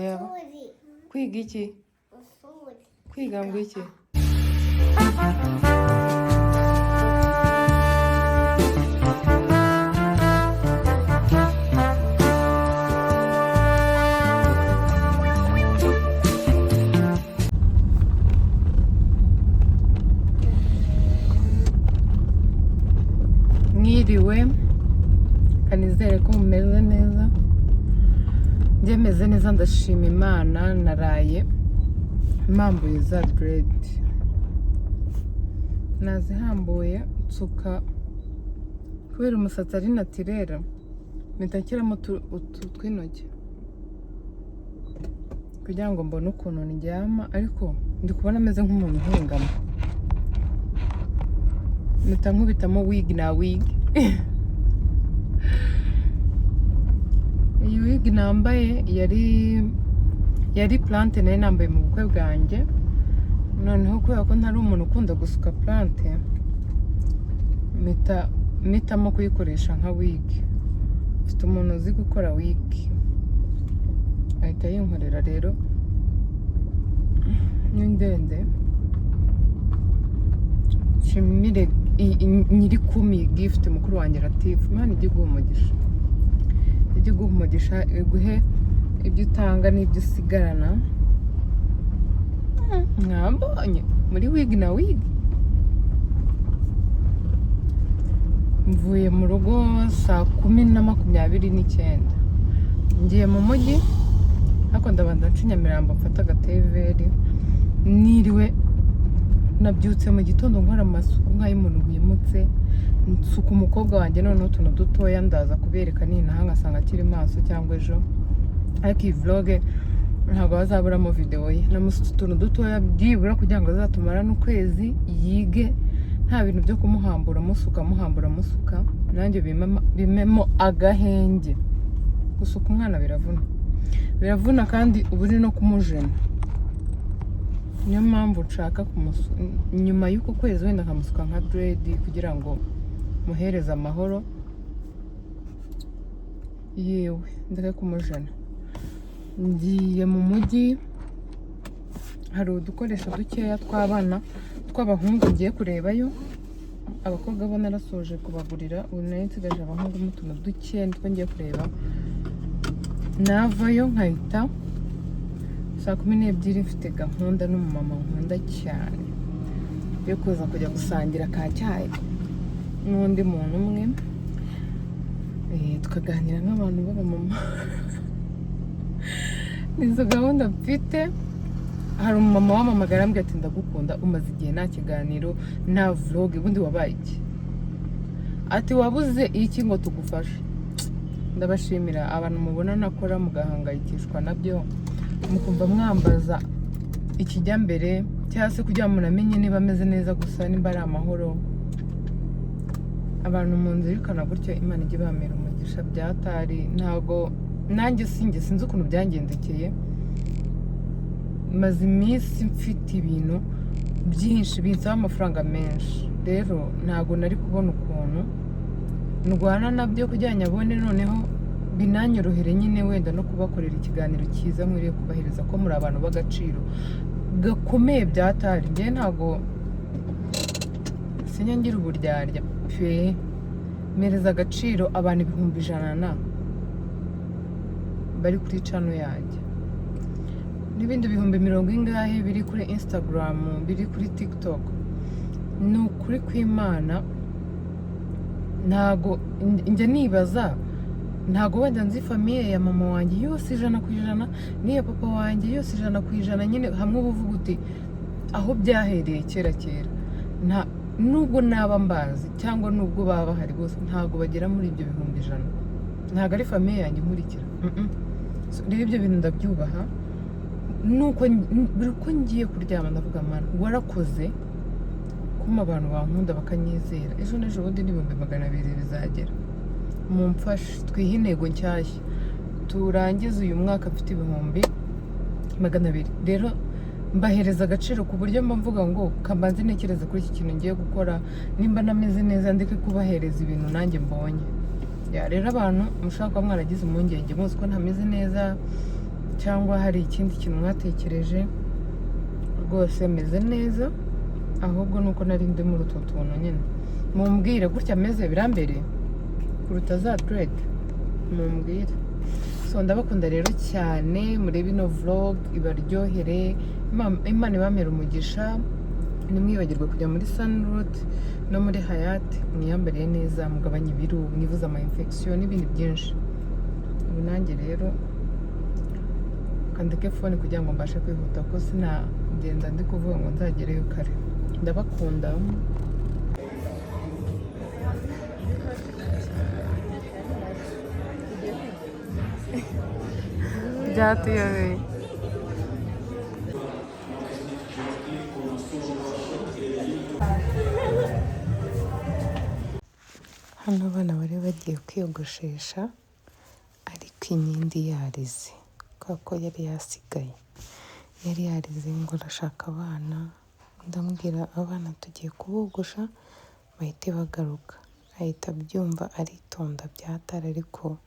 Kwiga iki? Kwiga ngo iki? Mwiriwe, kanizere ko mumeze neza. Njye meze neza ndashima Imana, naraye mpambuye za dread. Nazihambuye nsuka kubera umusatsi ari natirera, mitakiramo utu tw'intoki kugira ngo mbone ukuntu ndyama, ariko ndi kubona ameze nk'umuntu uhingama. Mpita nkubitamo wig na wig. Iyi wig nambaye yari plante nayo nambaye mu bukwe bwanjye. Noneho kubera ko ntari umuntu ukunda gusuka plante, mpitamo kuyikoresha nka wig. Mfite umuntu uzi gukora wig, ahita yinkorera rero ni ndende. Nshimire nyiri kumi gift mukuru wanjye Latif. Imana ijye iguha umugisha, ijye iguha umugisha, iguhe ibyo utanga n'ibyo usigarana. Mwambonye muri wig na wig. Mvuye mu rugo saa 10:29. Ngiye mu mujyi, ariko ndabanza nca Nyamirambo mfata agateveri. Niriwe nabyutse mu gitondo nkora amasuku nk'ay'umuntu wimutse, nsuka umukobwa wanjye noneho utuntu dutoya, ndaza kubereka ninaha ngasanga akiri maso cyangwa ejo. Ariko iyi vlog ntabwo bazaburamo video ye. Namusutse utuntu dutoya byibura kugira ngo azatumara n'ukwezi yige, nta bintu byo kumuhambura musuka. Nanjye bimemo agahenge. Gusuka umwana biravuna kandi ubu uri no kumujena. Niyo mpamvu nshaka kumusuka nyuma y'uko kwezi wenda nkamusuka nka dread kugira ngo muhereze amahoro. Yewe ndeke kumujena. Ngiye mu mujyi, hari udukoresho dukeya tw'abana tw'abahungu ngiye kurebayo. Abakobwa bo narasoje kubagurira, ubu nari nsigaje abahungu mutuntu dukeya nitwo ngiye kureba. Navayo nkahita saa 12 mfite gahunda n'umumama nkunda cyane yo kuza kujya gusangira ka cyayi n'undi muntu umwe, tukaganira nk'abantu b'abamama. Nizo gahunda mfite. Hari umumama wamamagara ambwira ati ndagukunda, umaze igihe nta kiganiro nta vlog, ubundi wabaye iki? Ati wabuze iki ngo tugufashe? Ndabashimira abantu mubona nakora mugahangayikishwa nabyo, mukumva mwambaza ikijya mbere, cyangwa se kugira ngo munamenye niba ameze neza gusa, nimba ari amahoro. Abantu munzirikana gutyo, Imana ijye ibamera umugisha byatari. Ntago nanjye sinzi ukuntu byangendekeye. Maze iminsi mfite ibintu byinshi binsaba amafaranga menshi, rero ntago nari kubona ukuntu ndwana nabyo kugira ngo abone, noneho binanyorohere nyine wenda no kubakorera ikiganiro cyiza mwiriye kubahiriza ko muri abantu b'agaciro gakomeye byatari. Njye ntago sinyangira uburyarya pe, mereza agaciro abantu 100,000 bari kuri channel yanjye, n'ibindi 100,000 biri kuri Instagram, biri kuri TikTok. Ni ukuri kw'Imana ntago njya nibaza, ntago wenda nzi famiye ya mama wanjye yose 100%, n'iya papa wanjye yose 100%. Nyine hamwe uvuga uti aho byahereye kera nubwo naba mbazi cyangwa nubwo baba bahari bose, ntago bagera muri ibyo 100,000. Ntago ari famiye yanjye nkurikira. Rero ibyo bintu ndabyubaha. Nuko buri uko ngiye kuryama ndavuga Mana warakoze kuma abantu bankunda bakanyizera. Ejo n'ejo bundi ni 200,000 bizagera. Mumfashe twihe intego nshyashya, turangize uyu mwaka mfite 200,000. Rero mbahereza agaciro ku buryo mvuga ngo kambanze ntekereza kuri iki kintu ngiye gukora, nimba nameze neza ndeke kubahereza ibintu nanjye mbonye. Rero abantu mushaka ko mwaragize impungenge muzi ko ntameze neza cyangwa hari ikindi kintu mwatekereje. Rwose meze neza, ahubwo nuko nari ndi muri utwo tuntu nyine. Mumbwire gutya meze birambereye kuruta za dread, mumbwire. So ndabakunda rero cyane, murebe ino vlog ibaryohere, Imana ibamere umugisha. Nimwibagirwe kujya muri Sunroots no muri Hayat, mwiyambariye neza, mugabanye ibiro, mwivuza ama infection n'ibindi byinshi. Ubu nanjye rero kandike phone kugira ngo mbashe kwihuta, ko sinagenda ndi kuvuga ngo nzagereyo kare. Ndabakunda. Byatuyobeye. Hano abana bari bagiye kwiyogoshesha, ariko inkindi yarize kuko yari yasigaye, yari yarize ngo arashaka abana. Ndambwira abana tugiye kubogosha bahite bagaruka, ahita abyumva aritonda byatara, ariko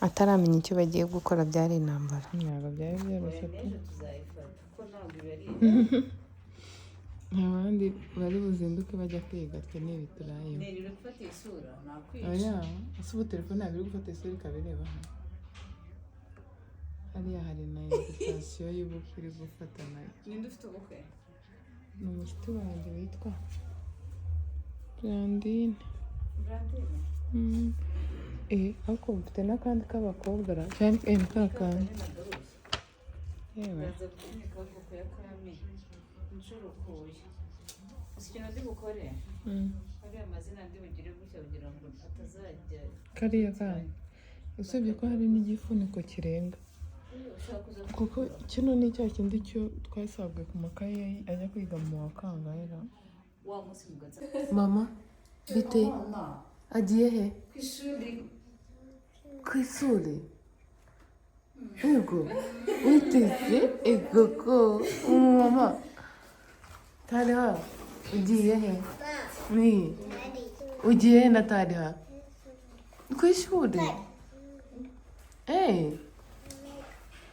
ataramenya icyo bagiye gukora. Byari intambara, ntabwo byari byoroshye pe. Abandi bari buzinduke bajya kwiga, twe nibi turayo. Neri gufata isura nakwica. Oya, asubu telefone yawe iri gufata isura ikabireba hano. Hariya hari na invitation y'ubukwe iri gufata nayo. Ninde ufite ubukwe? Ni umushuti wanjye witwa Brandine. Ariko mfite n'akandi k'abakobwa ra cyane kakandi. Yewe. Baza kunika kuko yakame. Ncurukuye. Ikintu ndi bukore. Hariya amazina ndi bugire gutya kugira ngo atazajya. Kariya kandi. Usibye ko hari n'igifuniko kirenga. Kuko kino ni cya kindi cyo twasabwe ku makaye ajya kwiga mu wa kangahe ra. Wa munsi mugaza. Mama, bite? Agiye he? Ku ishuri? Ego, witeze? Ego ko. Mama, Tariha, ugiye he? Ni? Ugiye he na Tariha? Ku ishuri?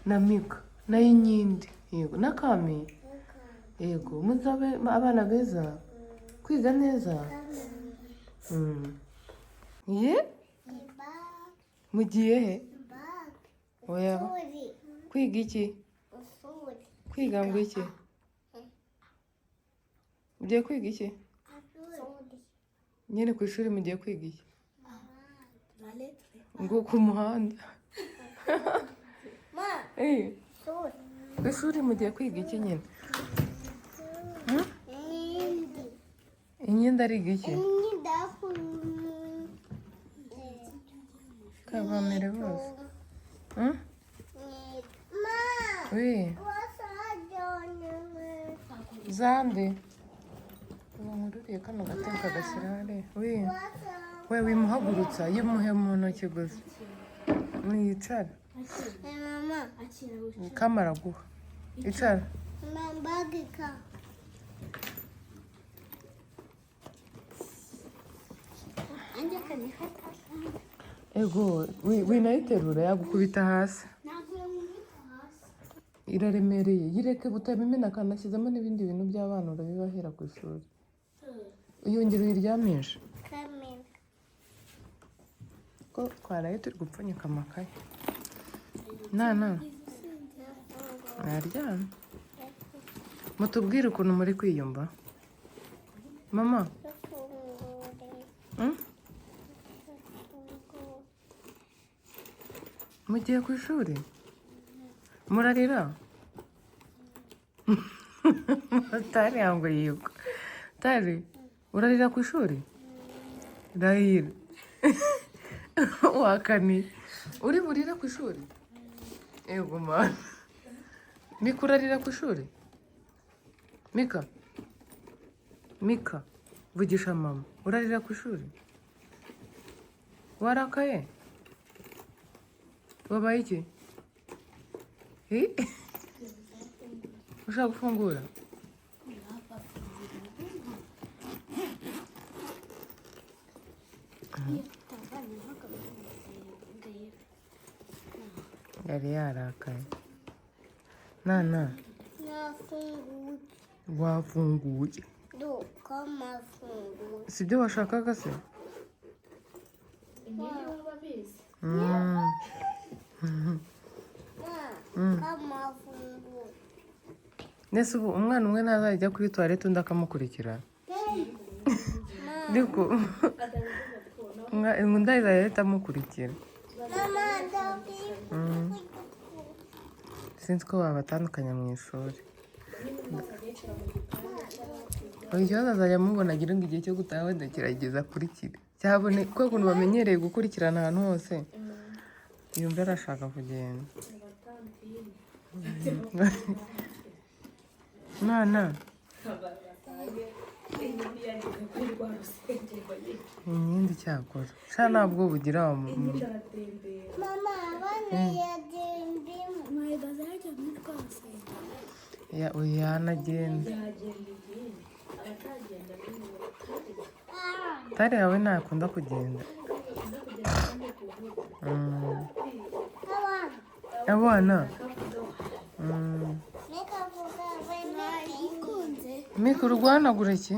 Na Mika, na Inkindi, yego, na Kami. Yego, muzabe abana beza, kwiga neza. Ye? Mugiye he? Oya. Kwiga iki? Kwiga ngo iki? Mugiye kwiga iki? Nyine ku ishuri mugiye kwiga iki? Ngo ku muhanda. Ku ishuri mugiye kwiga iki nyine? Inkindi ariga iki? Kavamere bose. Oui. Zande. Ngururiye kano gatebe kagashyira hariya. Oui. We wimuhagurutsa, yimuhe mu ntoki gusa. Mwicare. Mama. Kamara guha. Icara. Mbagika. Anje kani hata. Ego, winayiterura yagukubita hasi. Iraremereye, yireke butabimena kanashyizemo n'ibindi bintu by'abana urabibahera ku ishuri. Uyongera uyiryamisha. Kamera. Ko twaraye turi gupfunyika amakaye. Nana. Naryamye. Mutubwire ukuntu muri kwiyumva. Mama. Mugiye ku ishuri? Murarira? Tari yango yigo. Tari, urarira ku ishuri? Rahira. Wakani. Uri burira ku ishuri? Ego mana. Mika urarira ku ishuri? Mika? Mika, vugisha mama. Urarira ku ishuri? Warakaye? Wabaye iki? Ushaka gufungura? yari yarakaye. Nana nafunguye. wafunguye Kamafunguye. sibyo washakaga se? Kamafunguye. Nese ubu umwana umwe ntazajya kuri toilette undi akamukurikira ariko undi azahita amukurikira. Mama, ndabi. Sinzi ko babatandukanya mu ishuri. Ikibazo azajya amubona agira ngo igihe cyo gutaha wenda kirageza akurikire. Cyabone kuko ukuntu bamenyereye gukurikirana ahantu hose yumva arashaka kugenda. Mwana imyenda icyakora sha ntabwo bugira Mama, abana yagendemo. yanagenda tare yawe ntakunda kugenda. Abana mikoro urwanagura iki?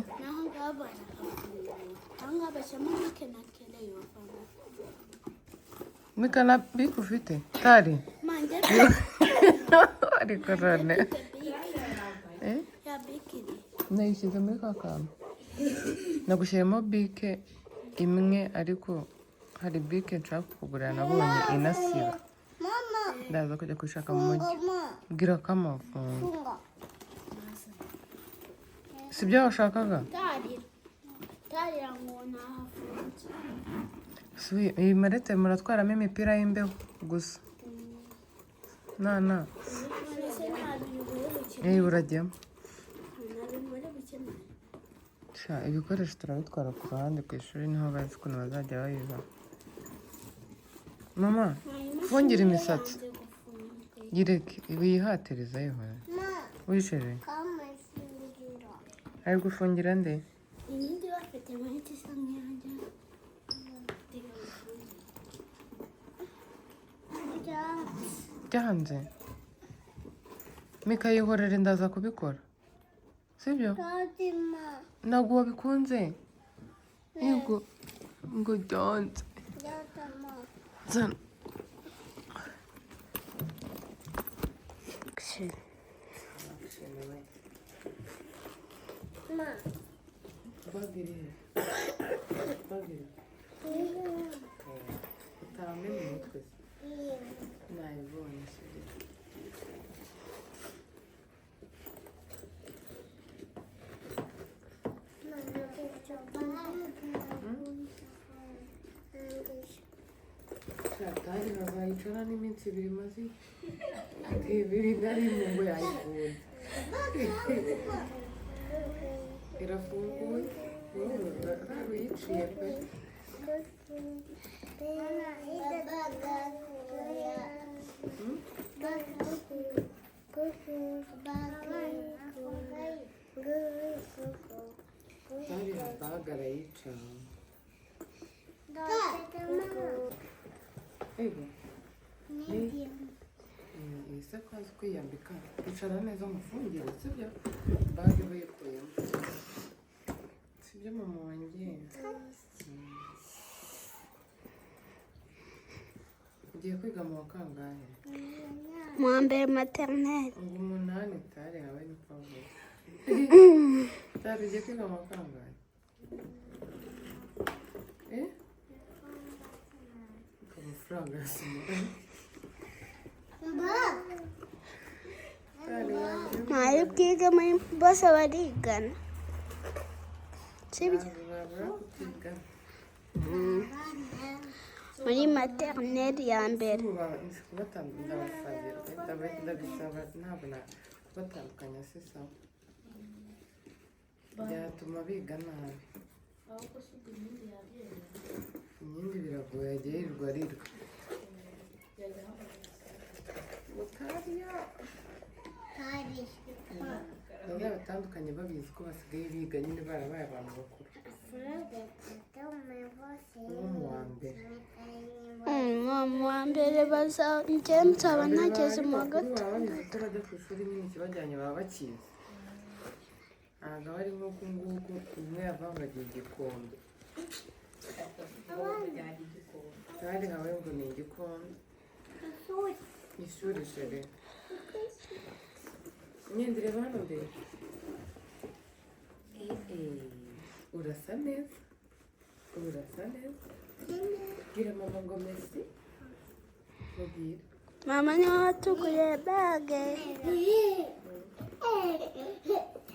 Mika na bike ufite tari ariko none nayishyize muri ka kantu nagushyiramo bike imwe ariko hari bike nshaka kugura nabonye inasiba ndaza kujya kwishaka mu mujyi. Bwira ko amafungo sibyo washakaga? Iyi marete muratwaramo imipira y'imbeho gusa. Nana urajyamo ibikoresho turabitwara ku ruhande ku ishuri niho bazi ukuntu bazajya bayiba. Mama fungira imisatsi yireke wiyihatiriza wishere. Ari gufungira nde? byanze Mika yihorere ndaza kubikora sibyo? Ntabwo wabikunze yego ngo byanze zana bagire utamenya umutwe nayibonye sibyo? Tari bazayicara n'iminsi ibiri maze ibiri nari mu ngo yayikunze irafunguye uyiciye pe. Tari bahagara yicara ego ese ko azi kwiyambika icara neza mufungire sibyo? Bage bayikuyemo sibyo mama wanjye? ugiye kwiga mu wa kangahe? Mu wa mbere maternelle. Ngo 8 tare yawe ni pavuye tare ugiye kwiga mu wa kangahe? Amafaranga yasimo Mwari bwiga muri bose barigana sibyo? Muri maternelle ya mbere kubatandukanya si sawa byatuma biga nabi. Imyenda biragoye ajya yirirwa arirwa batandukanye babizi ko basigaye biga nyine barabaye abantu bakuru. mu wa mbere mu wa mbere njye nsaba ntageze mu wa gatatu. baba babizi ko bajya ku ishuri nyine ikibajyanye baba bakizi ntabwo ari nk'uku nguku umwe yavanga agiye igikombe kandi nkawe ngo ni igikombe ishuri shere imyenda ireba hano mbere urasa neza urasa neza bwira mama ngo mesi mubwira Mama niwe watuguriye bage.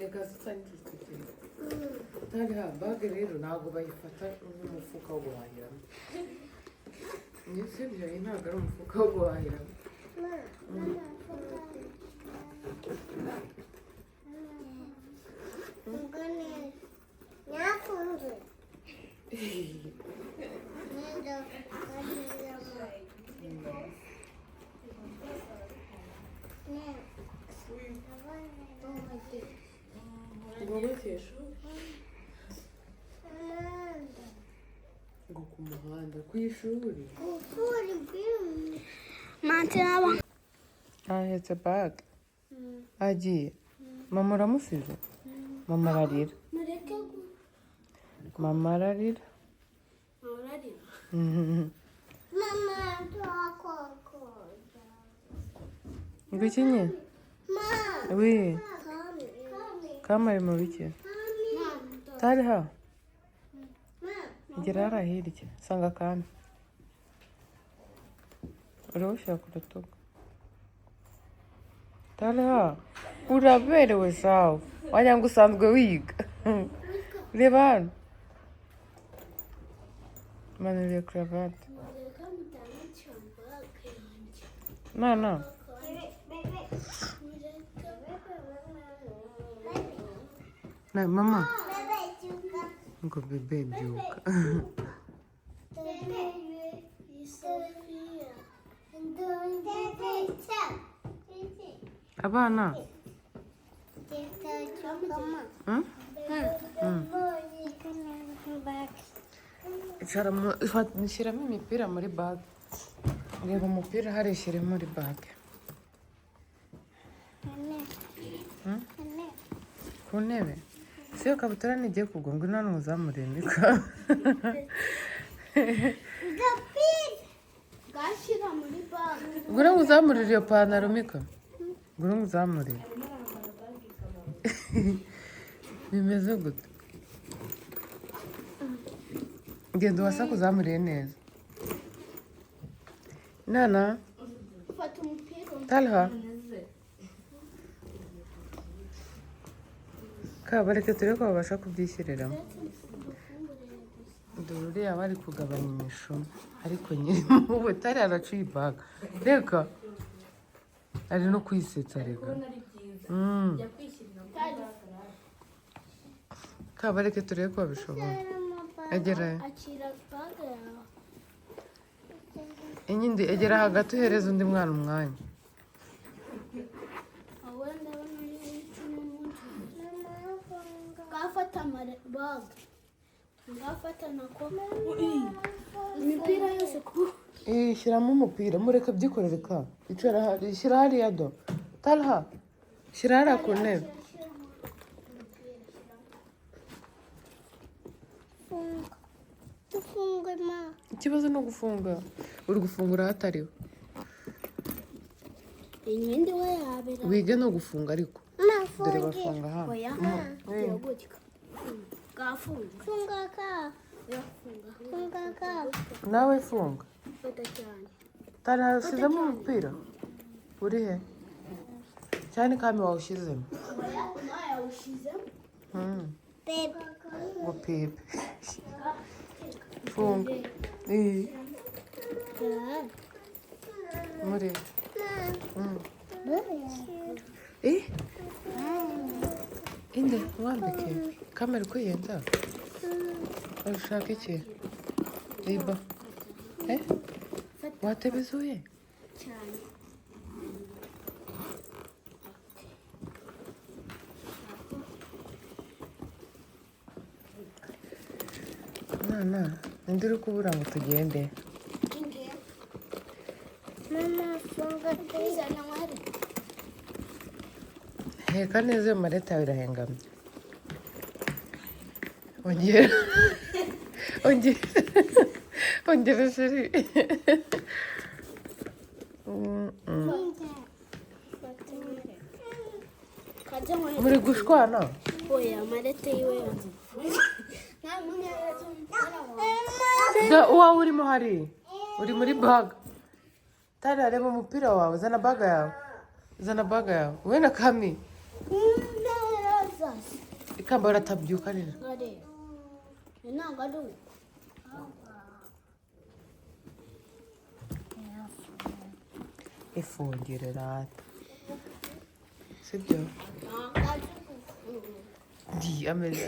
reka zisangire kandi ha bage rero ntabwo bayifata nk'umufuka wo guhahiramo niyo sibyo iyi ntabwo ari umufuka wo guhahiramo ngo ku muhanda ku ishuri ahetse bage agiye mama uramusize mama ararira mama ararira ngo iki nye wi kamari mu bike tari ha ngera hariya hirya sanga kandi urabushyira ku rutugu tari ha uraberewe shawe wagira ngo usanzwe wiga reba hano manuriye karavate nana na mama ngo bebe byuka abana shyiramo imipira muri bage reba umupira hariya shyire muri bage ku ntebe si iyo kabutura ntigiye kugwa ngo ino ntuzamurindika ngura ngo uzamurire iyo pantaro mika ngura ngo uzamurire bimeze gute genda ubasa kuzamuriye neza nana talha kabareke turebe ko babasha kubyishyiriramo dore uriya bari kugabanya imishumi ariko nyine mu butare araciye ibaga reka ari no kwisetsa reka kabareke turebe ko babishobora egerayo inyindi egera hagati uhereza undi mwana umwanya ngafata bag ngafata nako imipira yose ku shyiramo umupira mureke byikorere ka icara hari shyira hariya do talha shyira hariya ku ntebe dufunge ma ikibazo no gufunga uri gufungura hatariho imyenda we yabera wige no gufunga ariko dore bafunga hano funga ka nawe funga talha ushyizemo umupira uri he cyane kami wawushyizemo ngo pepe funga muri inde wambike kamera uko yenda ushaka iki riba watebezuye cyane mwana ninde uri kubura ngo tugende mama funga pizza na mwari heka neza iyo mareta yawe irahengamye ongera sheri muri gushwana oya mareta yiwe uwawe urimo hari uri muri baga tari areba umupira wawe zana baga yawe wowe na kami ikamba baratabyuka rero ifungire rata sibyo ndi ameze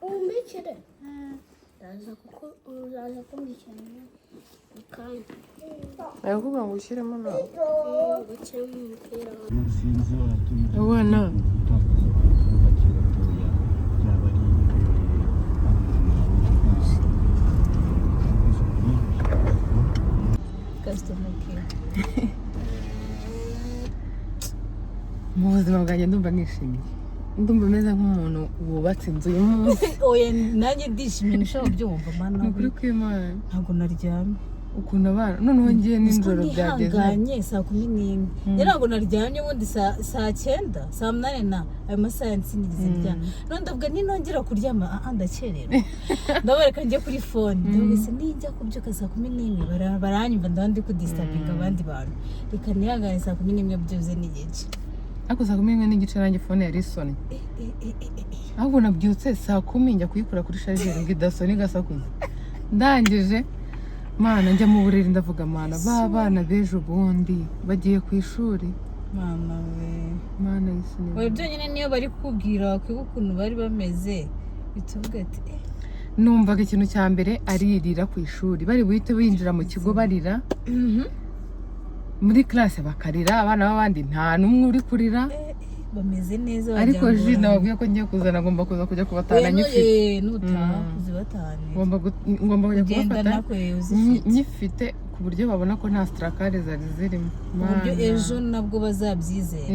umbikire uzaza kumbikira aravuga ngo ushyiremo nawe gukiramo umupira abana mu buzima bwanjye ndumva nishimye ndumva meze nk'umuntu wubatse inzu y'umunsi oya nanjye ndishimye nishaka kubyumva mana ni ukuri kw'Imana ntabwo naryamye ukuntu abana noneho ngiye nijoro byageze nihanganye 11:00 ntabwo naryamye ubundi saa 9 saa 8 ayo masaha nsinigeze ndyama none ndavuga ninongera kuryama ndakerera ndabareka njye kuri phone ndabese nijya kubyuka saa 11 baranyumva ndandi kudisturbinga abandi bantu reka nihangane saa 11 byuze n'igice ariko saa 11 n'igice nanjye phone yari isoni ahubwo nabyutse saa 10 njya kuyikura kuri charger ngo idasoni gasakuza ndangije mana njya mu buriri ndavuga mana bana bejo bundi bagiye ku ishuri mama we mana yisini we byonyine niyo bari kubwira kwibuka ukuntu bari bameze bituvuga ati numvaga ikintu cya mbere aririra ku ishuri bari buhite binjira mu kigo barira muri classe bakarira abana b'abandi nta numwe uri kurira bameze neza ariko ji nababwiye ko ngiye kuzana ngomba kujya kubatana nyifite nutaha kuzibatane ngomba kujya kubafata nyifite ku buryo babona ko nta strakare zari zirimo ku buryo ejo nabwo bazabyizera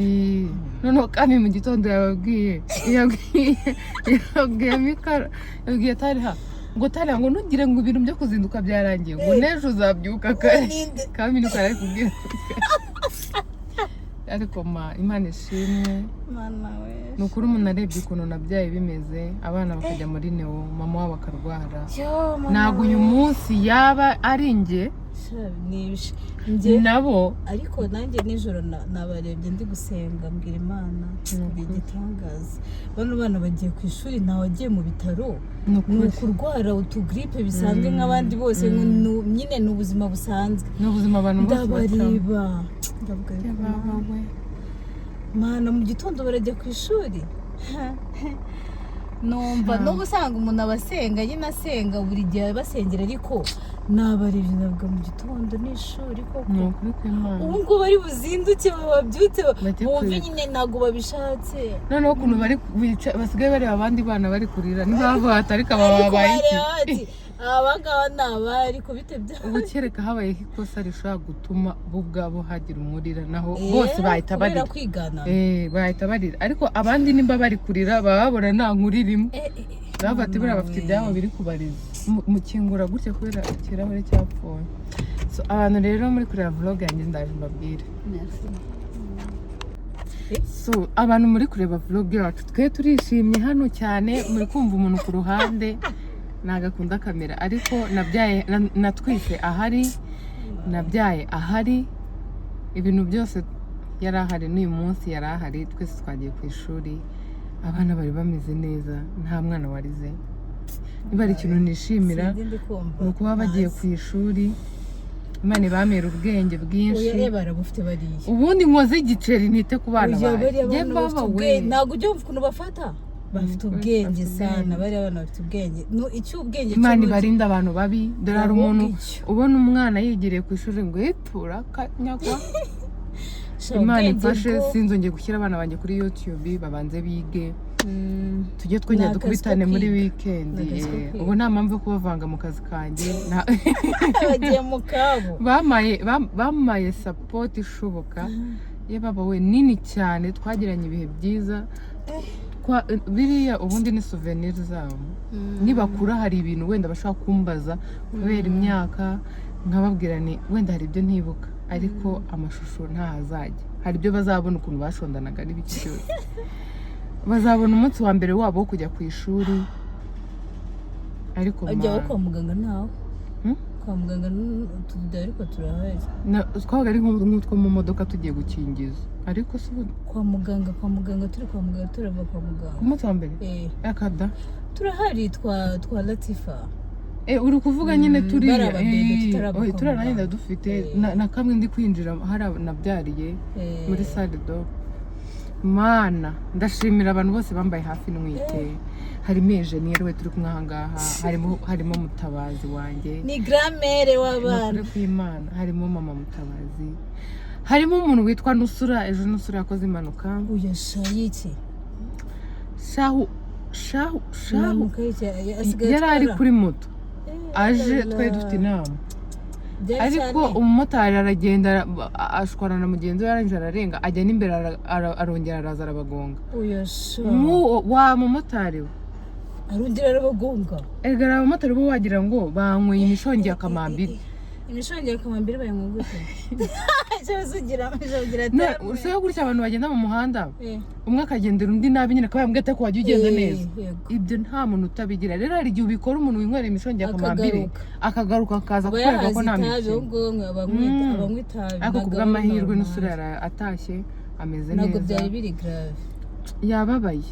noneho kandi mu gitondo yabwiye mikara yabwiye tariha ngo tariha ngo ntugire ngo ibintu byo kuzinduka byarangiye ngo n'ejo uzabyuka kare kandi niko yari kubwira ariko Imana ishimwe ni ukuri umuntu arebye ukuntu nabyaye bimeze abana bakajya muri neo mama wabo akarwara ntabwo uyu munsi yaba ari njye nabo ariko nanjye nijoro nabarebye ndi gusenga mbwira Imana igitangaza bano bana bagiye ku ishuri ntawagiye mu bitaro ni ukurwara utugripe bisanzwe nk'abandi bose nyine ni ubuzima busanzwe ni ubuzima abantu bose ndabareba ndavuga mana mu gitondo barajya ku ishuri numva n'ubu usanga umuntu abasenga nyine asenga buri gihe basengera ariko nabarebye ndavuga mu gitondo n'ishuri koko ubu ngubu bari buzinduke babyutse bumve nyine ntabwo babishatse noneho ukuntu basigaye bareba abandi bana bari kurira n'impamvu hatarika babaye iki abangaba ni abari kubite bya ubu kereka habayeho ikosa rishobora gutuma bo ubwabo hagira umurira naho bose bahita barira bahita barira ariko abandi nimba bari kurira baba babona nta nkuru irimo bafata ibura bafite ibyabo biri kubariza mukingura gutya kubera ikirahure cyapfuye abantu rero muri kureba vlog yanjye ndaje mbabwire abantu muri kureba vlog yacu twe turishimye hano cyane muri kumva umuntu ku ruhande ntago akunda kamera ariko nabyaye natwise ahari nabyaye ahari ibintu byose yari ahari n'uyu munsi yari ahari twese twagiye ku ishuri abana bari bameze neza nta mwana warize niba ari ikintu nishimira ni ukuba bagiye ku ishuri Imana ibamera ubwenge bwinshi ubundi nkoze igiceri ntite ku bana bawe ntabwo ujya wumva ukuntu bafata bafite ubwenge sana bari abana bafite ubwenge icy'ubwenge Imana ibarinda abantu babi dore hari umuntu ubona umwana yigiriye ku ishuri ngo yitura kanyagwa Imana imfashe sinzongeye gushyira abana banjye kuri YouTube babanze bige tujye twongera dukubitane muri weekend ubu nta mpamvu yo kubavanga mu kazi kanjye bagiye mu kabo bamaye support ishoboka ye baba we nini cyane twagiranye ibihe byiza biriya ubundi ni souvenir zabo nibakura hari ibintu wenda bashaka kumbaza kubera imyaka nkababwira ni wenda hari ibyo ntibuka ariko amashusho ntahazajya hari ibyo bazabona ukuntu bashondanaga n'ibiki byose bazabona umunsi wa mbere wabo wo kujya ku ishuri ariko ajya kwa muganga ntaho kwa muganga tuvuga ariko turahari twabaga ari nk'utwo mu modoka tugiye gukingiza ariko si kwa muganga turi kwa muganga turava kwa muganga ku munsi wa mbere akada turahari twa Latifa uri kuvuga nyine turi turaragenda dufite na kamwe ndi kwinjira hari nabyariye muri salle do mana ndashimira abantu bose bambaye hafi n'umwite harimo enjeniyeri we turi kumwe ahangaha harimo mutabazi wanjye ni gramere w'abana kw'Imana harimo mama mutabazi harimo umuntu witwa Nusura ejo Nusura yakoze impanuka uyashayiki shahu yari ari kuri moto aje twari dufite inama ariko umumotari aragenda ashwana na mugenzi we arangije ararenga ajya n'imbere arongera araza arabagonga wa mumotari we arongera arabagonga egara abamotari bo wagira ngo banyweye imishongi ya kamambiri imishongi ya kamambiri bayanywa gute ushobora gutya abantu bagenda mu muhanda umwe akagendera undi nabi nyine akaba yambwira ko wajya ugenda neza ibyo nta muntu utabigira rero hari igihe ubikora umuntu winywera imishongi ya kamambiri akagaruka akaza kukwereka ko nta mikino ariko ku bw'amahirwe n'usura atashye ameze neza ntabwo byari biri grave yababaye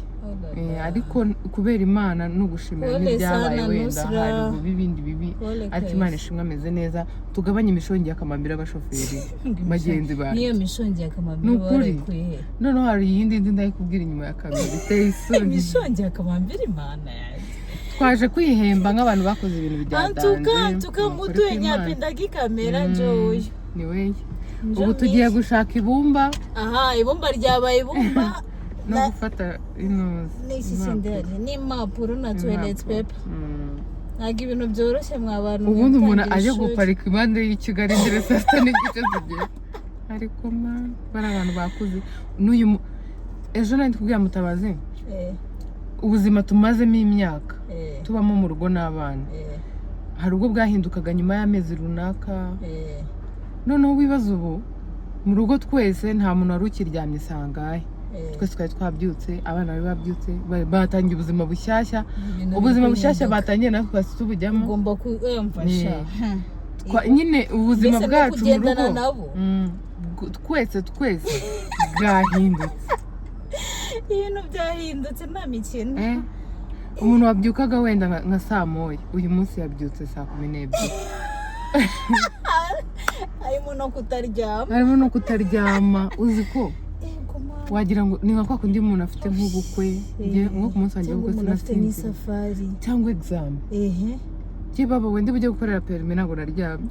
ariko kubera Imana no gushimira n'ibyabaye wenda hari ibindi bibi ariko Imana ishimwe ameze neza tugabanye imishongi y'akamambiri abashoferi bagenzi bacu niyo mishongi y'akamambiri barekuye noneho hari iyindi ndayikubwira inyuma ya kamera iteye isoni imishongi y'akamambiri Imana yanjye twaje kwihemba nk'abantu bakoze ibintu byadanze tuka mutu nyapenda kikamera njoyo ni wewe ubu tugiye gushaka ibumba ibumba ryabaye ibumba no gufata n'impapuro na toilet paper ntabwo ibintu byoroshye mwa bantu ubundi umuntu aje guparika impande y'Ikigali ngere saa sita n'igice zigiye ariko bari abantu bakuze n'uyu ejo nari kubwira Mutabazi ubuzima tumazemo imyaka tubamo mu rugo n'abana hari ubwo bwahindukaga nyuma y'amezi runaka noneho wibaza ubu mu rugo twese nta muntu wari ukiryamye sangahe twese twari twabyutse abana bari babyutse batangiye ubuzima bushyashya batangiye natwe twasi tubujyamo ugomba kuyamfasha nyine ubuzima bwacu mu rugo twese bwahindutse ibintu byahindutse nta mikino umuntu wabyukaga wenda nka saa moya uyu munsi yabyutse saa 12 harimo no kutaryama uzi ko wagira ngo ni nka kwa kundi umuntu afite nk'ubukwe nko ku munsi wanjye w'ubukwe sinasinzira cyangwa exam baba wenda bujye gukorera perime ntabwo naryamye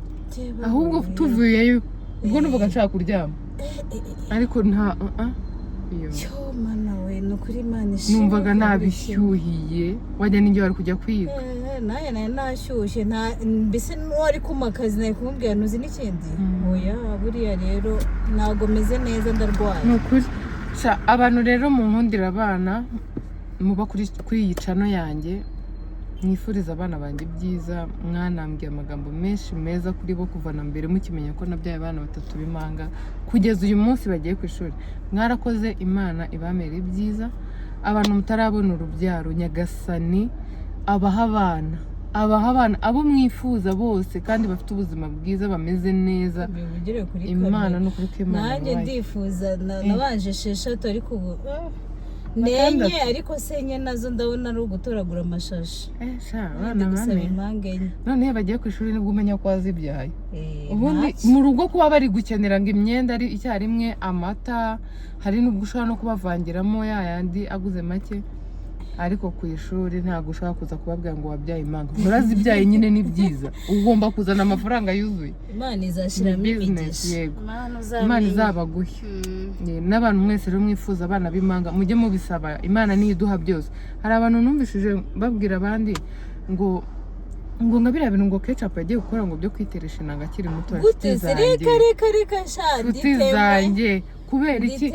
ahubwo tuvuyeyo ubwo numvaga nshaka kuryama ariko nta numvaga nabishyuhiye wajya n'ingihe wari kujya kwiga naye nashyushye mbese n'uwari kuma akazi nawe kumubwira ntuzi n'ikindi oya buriya rero ntabwo meze neza ndarwaye ni ukuri abantu rero mu nkundira abana muba kuri iyi cano yanjye mwifuriza abana banjye byiza mwanambwiye amagambo menshi meza kuri bo kuva na mbere mukimenya ko nabyaye abana 3 b'impanga kugeza uyu munsi bagiye ku ishuri mwarakoze Imana ibamere byiza abantu mutarabona urubyaro Nyagasani abaha abana abo mwifuza bose kandi bafite ubuzima bwiza bameze neza Imana no kuri Imana nanjye ndifuza nabanje 6 ariko ubu nenye ariko senye nazo ndabona ari ugutoragura amashashi abana bamenye none iyo bagiye ku ishuri nibwo umenya ko wazibyaye ubundi mu rugo kuba bari gukenera ngo imyenda ari icyarimwe amata hari n'ubwo ushobora no kubavangiramo yayandi aguze make ariko ku ishuri ntabwo ushobora kuza kubabwira ngo wabyaye impanga murazibyaye nyine ni byiza ugomba kuzana amafaranga yuzuye Imana izashiramo imigisha yego Imana izabaguhe n'abantu mwese rero mwifuza abana b'impanga mujye mubisaba Imana niyo iduha byose hari abantu numvishije babwira abandi ngo ngabira bintu ngo Kecapu yagiye gukora ngo byo kwiteresha inanga akiri muto reka zanjye kubera iki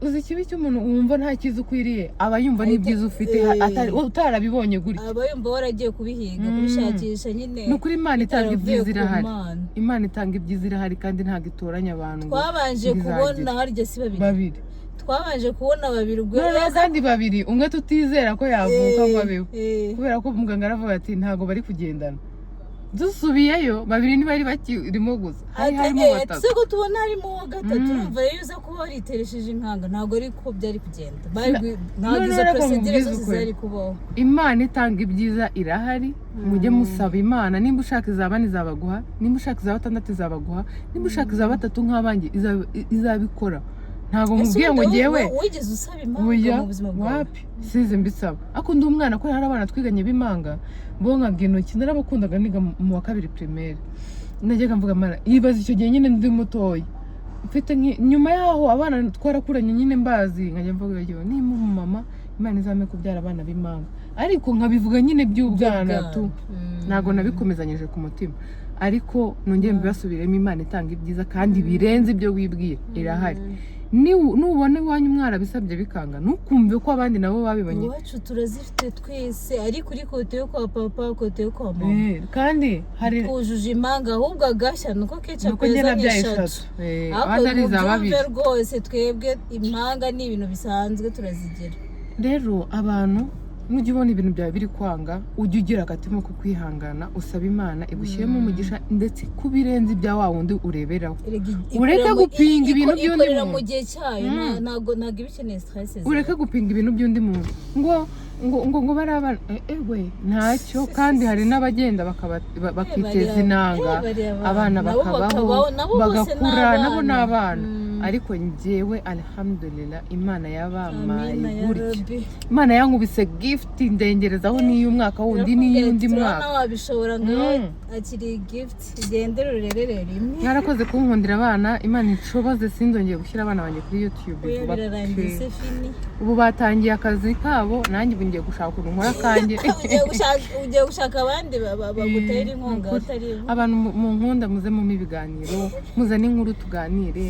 uzi ikibi cy'umuntu wumva nta cyiza ukwiriye aba yumva n'ibyiza ufite utarabibonye gutya aba yumva waragiye kubihiga kubishakisha nyine nukuri Imana itanga ibyiza irahari Imana itanga ibyiza irahari kandi ntabwo itoranya abantu twabanje kubona harya si babiri twabanje kubona babiri ubwo kandi babiri umwe tutizera ko yavuka ngo abeho kubera ko muganga aravuga ati ntago bari kugendana dusubiyeyo babiri ntibari bakirimo gusa harimo batatu siko tubona harimo wa gatatu urumva rero uza kuba wariteresheje inkanga ntabwo ari ko byari kugenda ntabwo izo procedure zose zari kubaho Imana itanga ibyiza irahari mujye musaba Imana nimba ushaka izabana izabaguha nimba ushaka iza batandatu izabaguha nimba ushaka iza batatu nk'abanjye izabikora ntabwo mubwiye ngo ngewe wigeze usaba impanga mu buzima bwawe wapi size mbisaba ako ndi umwana ko hari abana twiganye b'imanga bonkaga intoki narabakundaga niga mu wa 2 primaire najyaga mvuga mara yibaza icyo gihe nyine ndi mutoya mfite nyuma yaho abana twarakuranye nyine mbazi nkajya mvuga yo ni mu mama Imana izame kubyara abana b'imanga ariko nkabivuga nyine by'ubwana tu ntago nabikomezanyije ku mutima ariko nongeye mbibasubiremo Imana itanga ibyiza kandi birenze ibyo wibwira irahari nubona iwanyu mwarabisabye bikanga nukumve ko abandi nabo babibonye iwacu turazifite twese ari kuri kote yo kwa papa kote yo kwa mama kandi hari kujuje impanga ahubwo agashya nuko Kecapu yazanye 3 abandi ari za babiri rwose twebwe impanga ni ibintu bisanzwe turazigira rero abantu nujya ubona ibintu byawe biri kwanga ujye ugira agatima ko kwihangana usaba Imana igushyiremo umugisha ndetse kubirenze ibya wa wundi ureberaho ureke gupinga ibintu by'undi muntu mu gihe cyayo ntago ibikeneye stress ureke gupinga ibintu by'undi muntu ngo barabana ntacyo kandi hari n'abagenda bakiteza inanga abana bakabaho bagakura nabo n'abana ariko njyewe alhamdulillah Imana yabampaye gutya Imana yankubise gift ndengerezaho niyo umwaka wundi n'iyundi mwaka wabishobora ngo akiri gift igendere urerere rimwe yarakoze kunkundira abana Imana inshoboze sinzongeye gushyira abana banjye kuri YouTube ubu batangiye akazi kabo nanjye ngiye gushaka ukuntu nkora kanjye ugiye gushaka abandi bagutera inkunga batari abantu mu nkunda muze mu ibiganiro muzane inkuru tuganire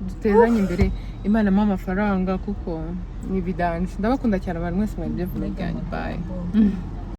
dutezanye imbere Imana mu amafaranga kuko ni byanze ndabakunda cyane abantu mwese mwari byo bye